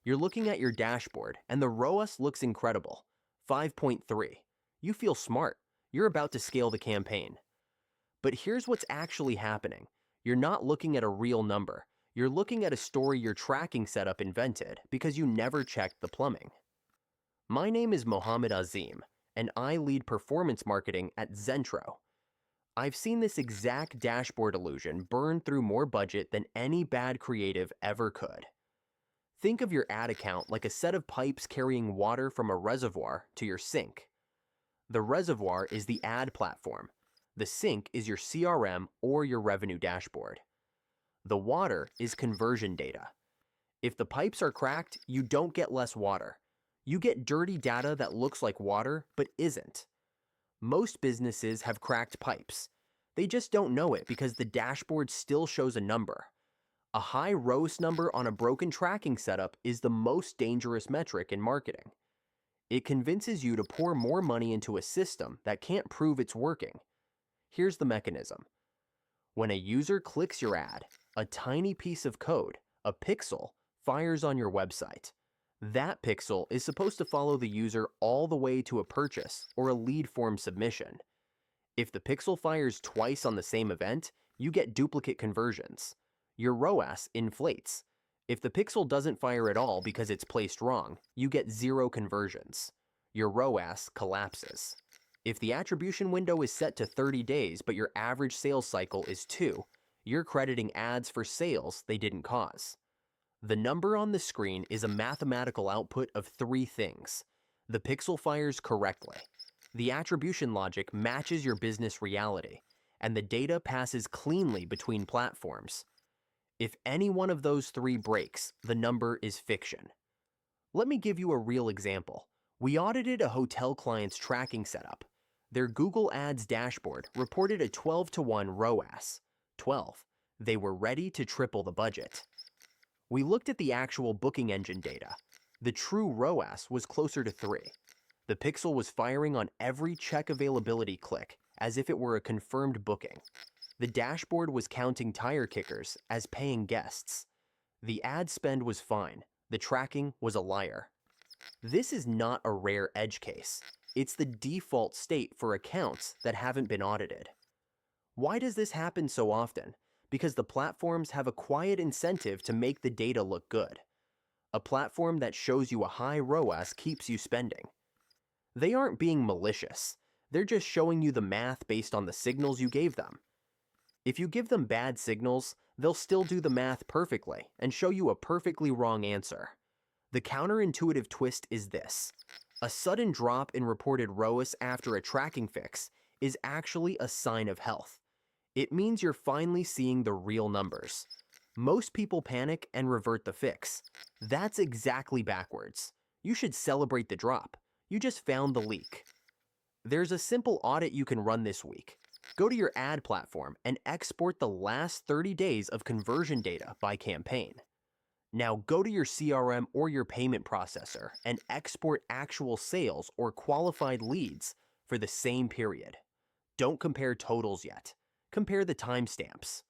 You're looking at your dashboard, and the ROAS looks incredible. 5.3. You feel smart. You're about to scale the campaign. But here's what's actually happening. You're not looking at a real number. You're looking at a story your tracking setup invented because you never checked the plumbing. My name is Mohammed Azim, and I lead performance marketing at Xentro. I've seen this exact dashboard illusion burn through more budget than any bad creative ever could. Think of your ad account like a set of pipes carrying water from a reservoir to your sink. The reservoir is the ad platform. The sink is your CRM or your revenue dashboard. The water is conversion data. If the pipes are cracked, you don't get less water. You get dirty data that looks like water but isn't. Most businesses have cracked pipes. They just don't know it because the dashboard still shows a number. A high ROAS number on a broken tracking setup is the most dangerous metric in marketing. It convinces you to pour more money into a system that can't prove it's working. Here's the mechanism. When a user clicks your ad, a tiny piece of code, a pixel, fires on your website. That pixel is supposed to follow the user all the way to a purchase or a lead form submission. If the pixel fires twice on the same event, you get duplicate conversions. Your ROAS inflates. If the pixel doesn't fire at all because it's placed wrong, you get 0 conversions. Your ROAS collapses. If the attribution window is set to 30 days but your average sales cycle is 2, you're crediting ads for sales they didn't cause. The number on the screen is a mathematical output of 3 things. The pixel fires correctly. The attribution logic matches your business reality, and the data passes cleanly between platforms. If any one of those 3 breaks, the number is fiction. Let me give you a real example. We audited a hotel client's tracking setup. Their Google Ads dashboard reported a 12-to-1 ROAS. 12. They were ready to triple the budget. We looked at the actual booking engine data. The true ROAS was closer to 3. The pixel was firing on every check availability click as if it were a confirmed booking. The dashboard was counting tire kickers as paying guests. The ad spend was fine. The tracking was a liar. This is not a rare edge case. It's the default state for accounts that haven't been audited. Why does this happen so often? Because the platforms have a quiet incentive to make the data look good. A platform that shows you a high ROAS keeps you spending. They aren't being malicious. They're just showing you the math based on the signals you gave them. If you give them bad signals, they'll still do the math perfectly and show you a perfectly wrong answer. The counterintuitive twist is this. A sudden drop in reported ROAS after a tracking fix is actually a sign of health. It means you're finally seeing the real numbers. Most people panic and revert the fix. That's exactly backwards. You should celebrate the drop. You just found the leak. There's a simple audit you can run this week. Go to your ad platform and export the last 30 days of conversion data by campaign. Now go to your CRM or your payment processor and export actual sales or qualified leads for the same period. Don't compare totals yet. Compare the timestamps.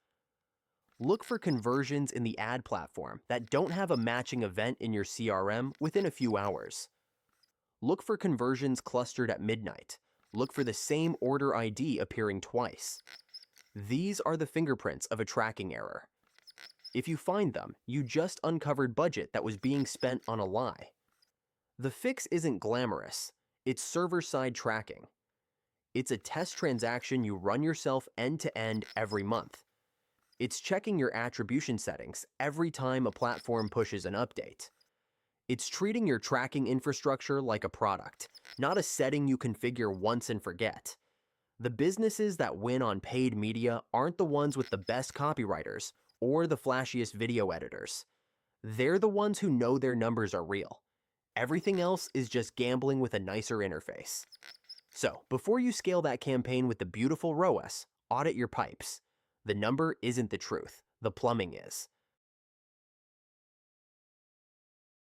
Look for conversions in the ad platform that don't have a matching event in your CRM within a few hours. Look for conversions clustered at midnight. Look for the same order ID appearing twice. These are the fingerprints of a tracking error. If you find them, you just uncovered budget that was being spent on a lie. The fix isn't glamorous. It's server-side tracking. It's a test transaction you run yourself end-to-end every month. It's checking your attribution settings every time a platform pushes an update. It's treating your tracking infrastructure like a product, not a setting you configure once and forget. The businesses that win on paid media aren't the ones with the best copywriters or the flashiest video editors. They're the ones who know their numbers are real. Everything else is just gambling with a nicer interface. So, before you scale that campaign with the beautiful ROAS, audit your pipes. The number isn't the truth. The plumbing is.